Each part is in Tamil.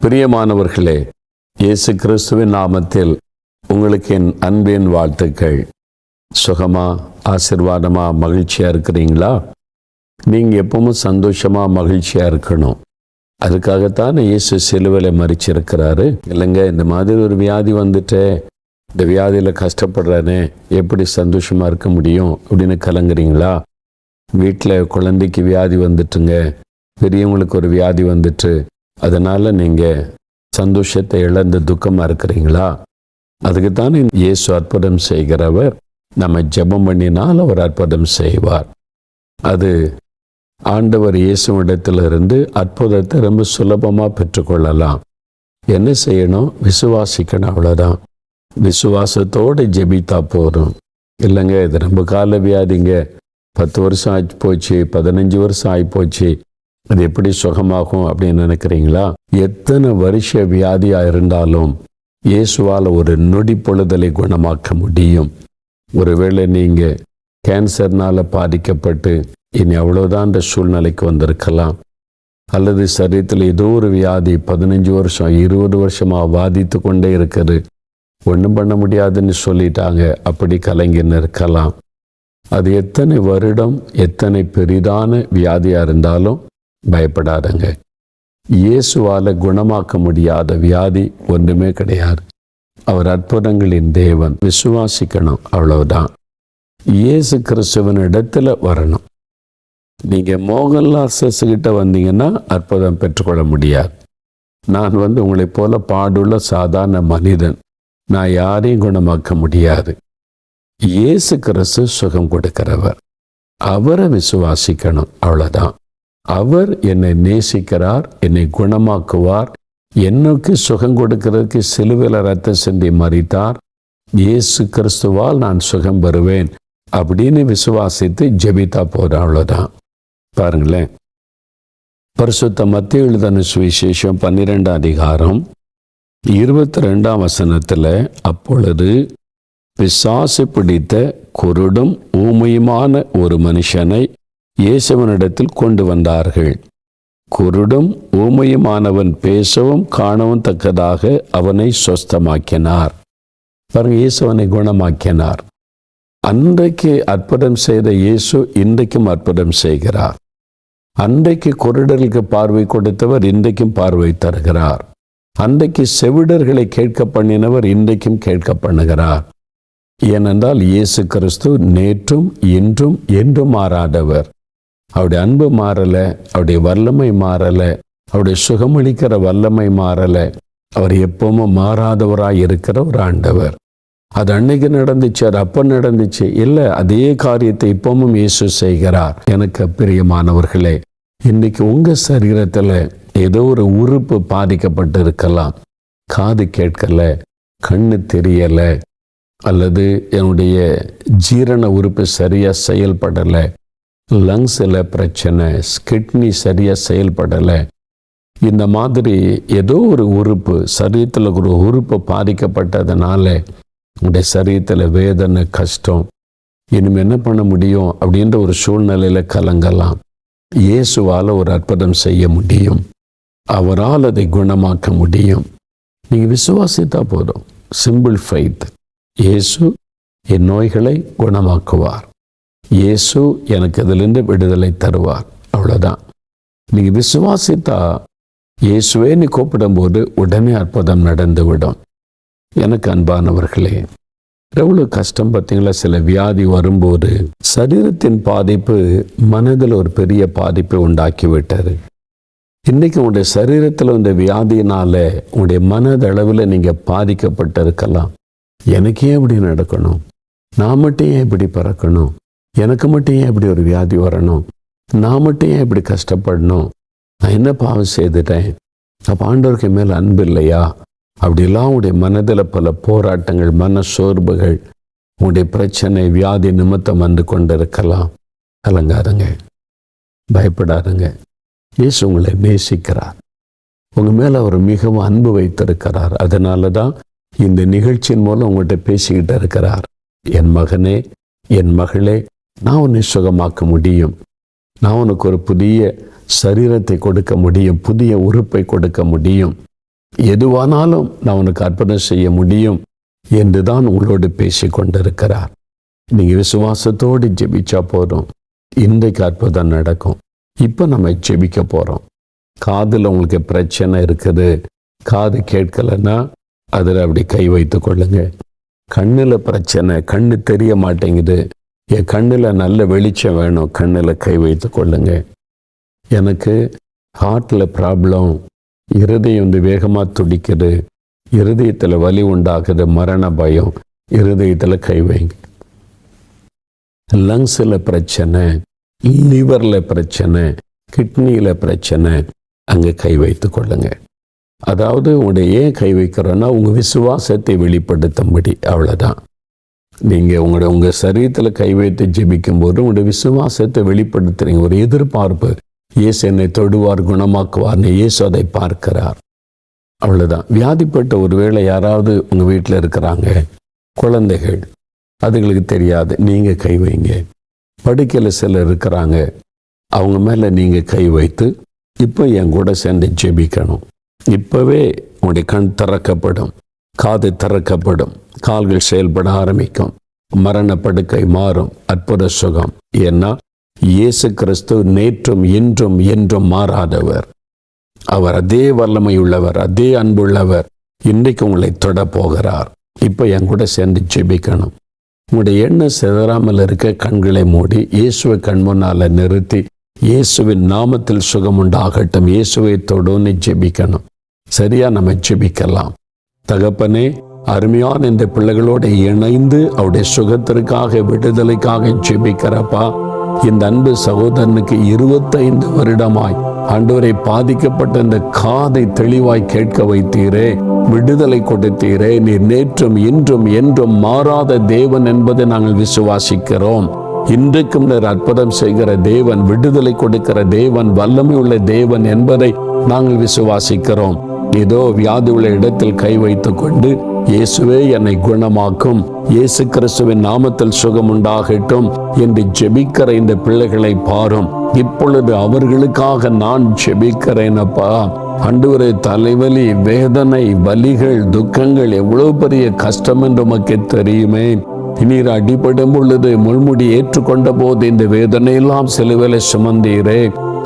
பிரியமானவர்களே, இயேசு கிறிஸ்துவின் நாமத்தில் உங்களுக்கு என் அன்பின் வாழ்த்துக்கள். சுகமா, ஆசீர்வாதமா, மகிழ்ச்சியா இருக்கிறீங்களா? நீங்கள் எப்பவும் சந்தோஷமா மகிழ்ச்சியா இருக்கணும். அதுக்காகத்தான் இயேசு சிலுவையில் மரிச்சிருக்கிறாரு. இல்லைங்க, இந்த மாதிரி ஒரு வியாதி வந்துட்டு இந்த வியாதியில் கஷ்டப்படுறானே, எப்படி சந்தோஷமா இருக்க முடியும் அப்படின்னு கலங்குறீங்களா? வீட்டில் குழந்தைக்கு வியாதி வந்துட்டுங்க, பெரியவங்களுக்கு ஒரு வியாதி வந்துட்டு அதனால் நீங்கள் சந்தோஷத்தை இழந்து துக்கமாக இருக்கிறீங்களா? அதுக்குத்தான் இயேசு அற்புதம் செய்கிறவர். நம்ம ஜெபம் பண்ணினால் அவர் அற்புதம் செய்வார். அது ஆண்டவர் இயேசுவிடத்திலிருந்து அற்புதத்தை ரொம்ப சுலபமாக பெற்றுக்கொள்ளலாம். என்ன செய்யணும்? விசுவாசிக்கணும், அவ்வளோதான். விசுவாசத்தோடு ஜெபித்தா போதும். இல்லைங்க, இது ரொம்ப கால வியாதிங்க, 10 வருஷம் ஆகி போச்சு, 15 வருஷம் ஆகி போச்சு, அது எப்படி சுகமாகும் அப்படின்னு நினைக்கிறீங்களா? எத்தனை வருஷ வியாதியாக இருந்தாலும் இயேசுவால் ஒரு நொடி பொழுதலை குணமாக்க முடியும். ஒருவேளை நீங்கள் கேன்சர்னால் பாதிக்கப்பட்டு இனி அவ்வளோதான் இந்த சூழ்நிலைக்கு வந்திருக்கலாம். அல்லது சரீரத்தில் ஏதோ ஒரு வியாதி 15 வருஷம் 20 வருஷமாக பாதித்து கொண்டே இருக்குது, ஒன்றும் பண்ண முடியாதுன்னு சொல்லிட்டாங்க, அப்படி கலங்கின்னு இருக்கலாம். அது எத்தனை வருடம், எத்தனை பெரிதான வியாதியாக இருந்தாலும் பயப்படாதங்க. இயேசுவால் குணமாக்க முடியாத வியாதி ஒன்றுமே கிடையாது. அவர் அற்புதங்களின் தேவன். விசுவாசிக்கணும், அவ்வளவுதான். இயேசு கிறிஸ்துவின் இடத்துல வரணும். நீங்கள் மோகன்லால் கிட்ட வந்தீங்கன்னா அற்புதம் பெற்றுக்கொள்ள முடியாது. நான் உங்களைப் போல பாடுள்ள சாதாரண மனிதன், நான் யாரையும் குணமாக்க முடியாது. இயேசு கிறிஸ்து சுகம் கொடுக்கிறவர். அவரை விசுவாசிக்கணும், அவ்வளோதான். அவர் என்னை நேசிக்கிறார், என்னை குணமாக்குவார், எனக்கு சுகம் கொடுக்கிறதுக்கு சிலுவையில் ரத்தம் சிந்தி மரித்தார், இயேசு கிறிஸ்துவால் நான் சுகம் பெறுவேன் அப்படின்னு விசுவாசித்து ஜெபித்தா போதும், அவ்வளோதான். பாருங்களேன், பரிசுத்த மத்தேயு எழுதின சுவிசேஷம் 12 அதிகாரம் 22 வசனத்தில், அப்பொழுது பிசாசு பிடித்த குருடும் ஊமையுமான ஒரு மனுஷனை இயேசுவினிடத்தில் கொண்டு வந்தார்கள். குருடும் ஊமையுமானவன் பேசவும் காணவும் தக்கதாக அவனை சொஸ்தமாக்கினார். பாருங்க, இயேசுவனை குணமாக்கினார். அன்றைக்கு அற்புதம் செய்த இயேசு இன்றைக்கும் அற்புதம் செய்கிறார். அன்றைக்கு குருடர்களுக்கு பார்வை கொடுத்தவர் இன்றைக்கும் பார்வை தருகிறார். அன்றைக்கு செவிடர்களை கேட்க பண்ணினவர் இன்றைக்கும் கேட்க பண்ணுகிறார். ஏனென்றால் இயேசு கிறிஸ்து நேற்றும் இன்றும் என்றும் மாறாதவர். அவருடைய அன்பு மாறலை, அவருடைய வல்லமை மாறலை, அவருடைய சுகமளிக்கிற வல்லமை மாறலை. அவர் எப்பவும் மாறாதவராய் இருக்கிற ஒரு ஆண்டவர். அது அன்னைக்கு நடந்துச்சு, அது அப்போ நடந்துச்சு இல்லை, அதே காரியத்தை இப்பவும் இயேசு செய்கிறார். எனக்கு பிரியமானவர்களே, இன்னைக்கு உங்கள் சரீரத்தில் ஏதோ ஒரு உறுப்பு பாதிக்கப்பட்டு இருக்கலாம். காது கேட்கலை, கண்ணு தெரியலை, அல்லது என்னுடைய ஜீரண உறுப்பு சரியாக செயல்படலை, லங்ஸில் பிரச்சனை, கிட்னி சரியாக செயல்படலை, இந்த மாதிரி ஏதோ ஒரு உறுப்பு சரீரத்தில் ஒரு உறுப்பு பாதிக்கப்பட்டதுனால உங்களுடைய சரீரத்தில் வேதனை, கஷ்டம், இனிமேல் என்ன பண்ண முடியும் அப்படின்ற ஒரு சூழ்நிலையில் கலங்கலாம். இயேசுவால் ஒரு அற்புதம் செய்ய முடியும். அவரால் அதை குணமாக்க முடியும். நீங்கள் விசுவாசித்தா போதும். Simple faith. இயேசு என் நோய்களை குணமாக்குவார், இயேசு எனக்கு இதிலிருந்து விடுதலை தருவார், அவ்வளோதான். நீங்கள் விசுவாசித்தா இயேசுவே நீ கூப்பிடும்போது உடனே அற்புதம் நடந்துவிடும். எனக்கு அன்பானவர்களே, எவ்வளோ கஷ்டம் பார்த்தீங்களா? சில வியாதி வரும்போது சரீரத்தின் பாதிப்பு மனதில் ஒரு பெரிய பாதிப்பை உண்டாக்கி விட்டார். இன்றைக்கி உங்களுடைய சரீரத்தில் இந்த வியாதியினால் உங்களுடைய மனதளவில் நீங்கள் பாதிக்கப்பட்டிருக்கலாம். எனக்கு ஏன் இப்படி நடக்கணும்? நான் மட்டும் ஏன் இப்படி பிறக்கணும்? எனக்கு மட்டும் ஏன் இப்படி ஒரு வியாதி வரணும்? நான் மட்டும் ஏன் இப்படி கஷ்டப்படணும்? நான் என்ன பாவம் செய்துட்டேன்? அப்போ ஆண்டவருக்கு மேலே அன்பு இல்லையா? அப்படிலாம் உங்களுடைய மனதில் பல போராட்டங்கள், மன சோர்வுகள், உங்களுடைய பிரச்சனை, வியாதி நிமித்தம் வந்து கொண்டிருக்கலாம். கலங்காதுங்க, பயப்படாதுங்க. இயேசு உங்களை நேசிக்கிறார். உங்கள் மேலே அவர் மிகவும் அன்பு வைத்திருக்கிறார். அதனால தான் இந்த நிகழ்ச்சியின் மூலம் உங்கள்கிட்ட பேசிக்கிட்டு இருக்கிறார். என் மகனே, என் மகளே, நான் உன்னை சுகமாக்க முடியும். நான் உனக்கு ஒரு புதிய சரீரத்தை கொடுக்க முடியும், புதிய உறுப்பை கொடுக்க முடியும். எதுவானாலும் நான் உனக்கு அர்ப்பணம் செய்ய முடியும் என்று தான் உங்களோடு பேசி கொண்டிருக்கிறார். நீங்கள் விசுவாசத்தோடு ஜெபிச்சா போதும், இன்றைக்கு அற்புதம் நடக்கும். இப்போ நம்ம ஜெபிக்க போகிறோம். காதில் உங்களுக்கு பிரச்சனை இருக்குது, காது கேட்கலைன்னா அதில் அப்படி கை வைத்து கொள்ளுங்க. கண்ணில் பிரச்சனை, கண்ணு தெரிய மாட்டேங்குது, என் கண்ணில் நல்ல வெளிச்சம் வேணும், கண்ணில் கை வைத்து கொள்ளுங்க. எனக்கு ஹார்ட்டில் ப்ராப்ளம், இருதயம் வேகமாக துடிக்குது, இருதயத்தில் வலி உண்டாகுது, மரண பயம், இருதயத்தில் கை வைங்க. லங்ஸில் பிரச்சனை, லிவரில் பிரச்சனை, கிட்னியில் பிரச்சனை, அங்கே கை வைத்து கொள்ளுங்க. அதாவது உங்களுடைய ஏன் கை வைக்கிறோன்னா உங்கள் விசுவாசத்தை வெளிப்படுத்தும்படி, அவ்வளோதான். நீங்கள் உங்கள் சரீரத்தில் கை வைத்து ஜெபிக்கும் போது உங்களுடைய விசுவாசத்தை வெளிப்படுத்துறீங்க. ஒரு எதிர்பார்ப்பு, இயேசு என்னை தொடுவார், குணமாக்குவார்னு இயேசு அதை பார்க்கிறார், அவ்வளோதான். வியாதிப்பட்ட ஒருவேளை யாராவது உங்கள் வீட்டில் இருக்கிறாங்க, குழந்தைகள், அதுங்களுக்கு தெரியாது, நீங்கள் கை வைங்க. படுக்கையில் சிலர் இருக்கிறாங்க, அவங்க மேலே நீங்கள் கை வைத்து இப்போ என் கூட சேர்ந்து ஜெபிக்கணும். இப்போவே உங்களுடைய கண் திறக்கப்படும், காது திறக்கப்படும், கால்கள் செயல்பட ஆரம்பிக்கும், மரண படுக்கை மாறும், அற்புத சுகம். ஏன்னா இயேசு கிறிஸ்து நேற்றும் இன்றும் என்றும் மாறாதவர். அவர் அதே வல்லமை உள்ளவர், அதே அன்புள்ளவர். இன்றைக்கு உங்களை தொட போகிறார். இப்போ என் கூட சேர்ந்து ஜெபிக்கணும். உங்களுடைய எண்ணம் சிதறாமல் இருக்க கண்களை மூடி இயேசுவை கண்முன்னால் நிறுத்தி இயேசுவின் நாமத்தில் சுகம் உண்டாகட்டும், இயேசுவை தொடுன்னு ஜெபிக்கணும். சரியா, நம்ம ஜெபிக்கலாம். தகப்பனே, அருமையான இந்த பிள்ளைகளோடு இணைந்து அவருடைய சுகத்திற்காக, விடுதலைக்காக ஜெபிக்கிறப்பா. இந்த அன்பு சகோதரனுக்கு 25 வருடமாய் ஆண்டவரை பாதிக்கப்பட்ட இந்த காதை தெளிவாய் கேட்க வைத்தீரே, விடுதலை கொடுத்தீரே. நீர் நேற்றும் இன்றும் என்றும் மாறாத தேவன் என்பதை நாங்கள் விசுவாசிக்கிறோம். இன்றைக்கும் நீர் அற்புதம் செய்கிற தேவன், விடுதலை கொடுக்கிற தேவன், வல்லமை உள்ள தேவன் என்பதை நாங்கள் விசுவாசிக்கிறோம். ஏதோ வியாதி உள்ள இடத்தில் கை வைத்து கொண்டு இயேசுவே என்னை குணமாக்கும், இயேசு கிறிஸ்துவின் நாமத்தில் சுகம் உண்டாகட்டும் என்று ஜெபிக்கிற இந்த பிள்ளைகளை பாரும். இப்பொழுது அவர்களுக்காக நான் ஜெபிக்கிறேனப்பா. ஆண்டவரே, தலைவலி, வேதனை, வலிகள், துக்கங்கள், எவ்வளவு பெரிய கஷ்டம் என்று உமக்கு தெரியுமே. நீர் அடிபடும் பொழுது முள்முடி ஏற்றுக்கொண்ட போது இந்த வேதனையெல்லாம் சிலுவையிலே சுமந்தீரே.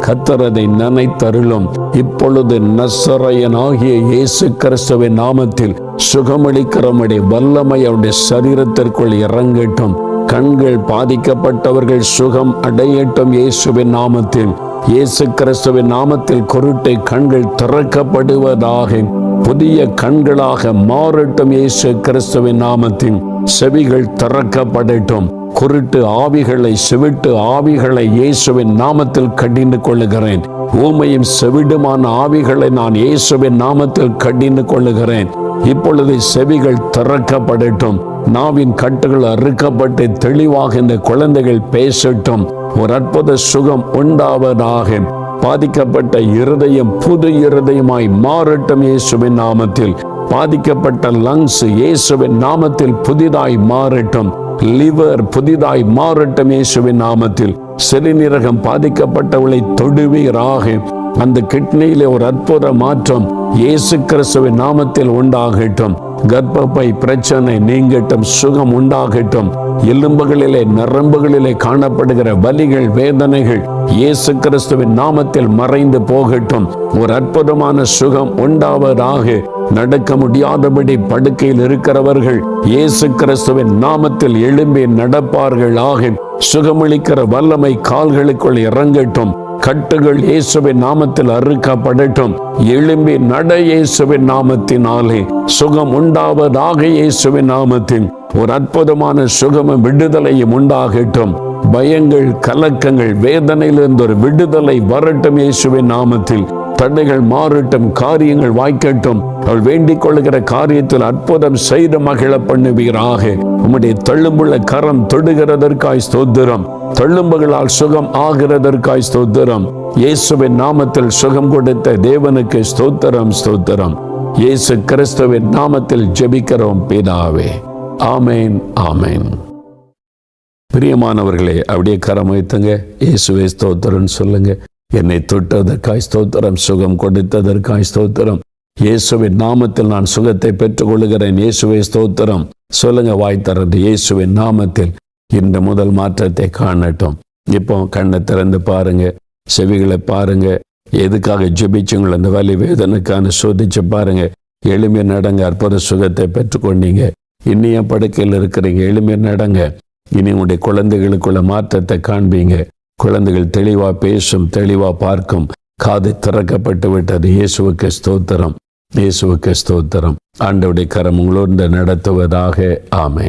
கர்த்தர் அதை நினைத்தருளும். இப்பொழுது நசரேயனாகிய இயேசு கிறிஸ்துவின் நாமத்தில் சுகமளிக்கிறவருடைய வல்லமை அவருடைய சரீரத்திற்குள் இறங்கட்டும். கண்கள் பாதிக்கப்பட்டவர்கள் சுகம் அடையட்டும் இயேசுவின் நாமத்தில். இயேசு கிறிஸ்துவின் நாமத்தில் குருட்டை கண்கள் திறக்கப்படுவதாக, புதிய கண்களாக மாறட்டும் இயேசு கிறிஸ்துவின் நாமத்தில். செவிகள் திறக்கப்படட்டும். குருட்டு ஆவிகளை, செவிட்டு ஆவிகளை இயேசுவின் நாமத்தில் கடிந்து கொள்ளுகிறேன். ஊமையும் செவிடுமான ஆவிகளை நான் இயேசுவின் நாமத்தில் கடிந்து கொள்ளுகிறேன். இப்பொழுது செவிகள் திறக்கப்படட்டும். நாவின் கட்டுகள் அறுக்கப்பட்டு தெளிவாக இந்த குழந்தைகள் பேசட்டும். ஒரு அற்புத சுகம் உண்டாவதாக. பாதிக்கப்பட்ட இருதயம் புது இருதயமாய் மாறட்டும் இயேசுவின் நாமத்தில். பாதிக்கப்பட்ட லங்ஸ் இயேசுவின் நாமத்தில் புதிதாய் மாறட்டும். லிவர் புதிதாய் மாறட்டும் இயேசுவின் நாமத்தில். சிறுநீரகம் பாதிக்கப்பட்டவளை தொடுவீராக. அந்த கிட்னியிலே ஒரு அற்புத மாற்றம் இயேசு கிறிஸ்துவின் நாமத்தில் உண்டாகட்டும். கர்ப்பப்பை பிரச்சனை நீங்கட்டும், சுகம் உண்டாகட்டும். எலும்புகளிலே, நரம்புகளிலே காணப்படுகிற வலிகள், வேதனைகள் இயேசு கிறிஸ்துவின் நாமத்தில் மறைந்து போகட்டும். ஒரு அற்புதமான சுகம் உண்டாவதாக. நடக்க முடியாதபடி படுக்கையில் இருக்கிறவர்கள் இயேசு கிறிஸ்துவின் நாமத்தில் எழும்பி நடப்பார்களாக. சுகமளிக்கிற வல்லமை கால்களுக்குள் இறங்கட்டும். கட்டுகள் இயேசுவின் நாமத்தில் அறுக்கப்படட்டும். எழும்பி நட இயேசுவின் நாமத்தினாலே. சுகம் உண்டாவதாக இயேசுவின் நாமத்தில். ஒரு அற்புதமான சுகமும் விடுதலையும் உண்டாகட்டும். பயங்கள், கலக்கங்கள், வேதனையிலிருந்து ஒரு விடுதலை வரட்டும் இயேசுவின் நாமத்தில். தடைகள் மாறட்டும், காரியங்கள் வாய்க்கட்டும். அவள் வேண்டிக் கொள்ளுகிற காரியத்தில் அற்புதம் செய்து மகிழ பண்ணுவீராக. உம்முடைய தள்ளும்புள்ள கரம் தொடுகிறதற்காய் ஸ்தோத்திரம். தள்ளும்புகளால் சுகம் ஆகிறதற்காய் ஸ்தோத்திரம். இயேசுவின் நாமத்தில் சுகம் கொடுத்த தேவனுக்கு ஸ்தோத்திரம், ஸ்தோத்திரம். இயேசு கிறிஸ்துவின் நாமத்தில் ஜெபிக்கிறோம் பிதாவே. ஆமேன், ஆமேன். பிரியமானவர்களே, அப்படியே கரம் வைத்துங்க. இயேசுவே ஸ்தோத்திரம் சொல்லுங்க. என்னை தொட்டதற்காய் ஸ்தோத்திரம், சுகம் கொடுத்ததற்காய் ஸ்தோத்திரம். இயேசுவின் நாமத்தில் நான் சுகத்தை பெற்றுக்கொள்கிறேன். இயேசுவே ஸ்தோத்திரம். சொல்லுங்க வாய் திறந்து, இயேசுவின் நாமத்தில் இன்று முதல் மாற்றத்தை காணட்டும். இப்போ கண்ணை திறந்து பாருங்க, செவிகளை பாருங்க. எதுக்காக ஜெபிச்சுங்கள் அந்த வலி வேதனைக்கான சோதிச்சு பாருங்க. எளிமையை நடங்க, அற்புத சுகத்தை பெற்றுக்கொண்டீங்க. இன்னிய படுக்கையில் இருக்கிறீங்க, எளிமையை நடங்க. இனி உங்களுடைய குழந்தைகளுக்குள்ள மாற்றத்தை காண்பீங்க. குழந்தைகள் தெளிவா பேசும், தெளிவா பார்க்கும். காது திறக்கப்பட்டு விட்டது. இயேசுவுக்கு ஸ்தோத்திரம், இயேசுவுக்கு ஸ்தோத்திரம். ஆண்டவருடைய கரம் உங்களோடு நடத்துவதாக. ஆமென்.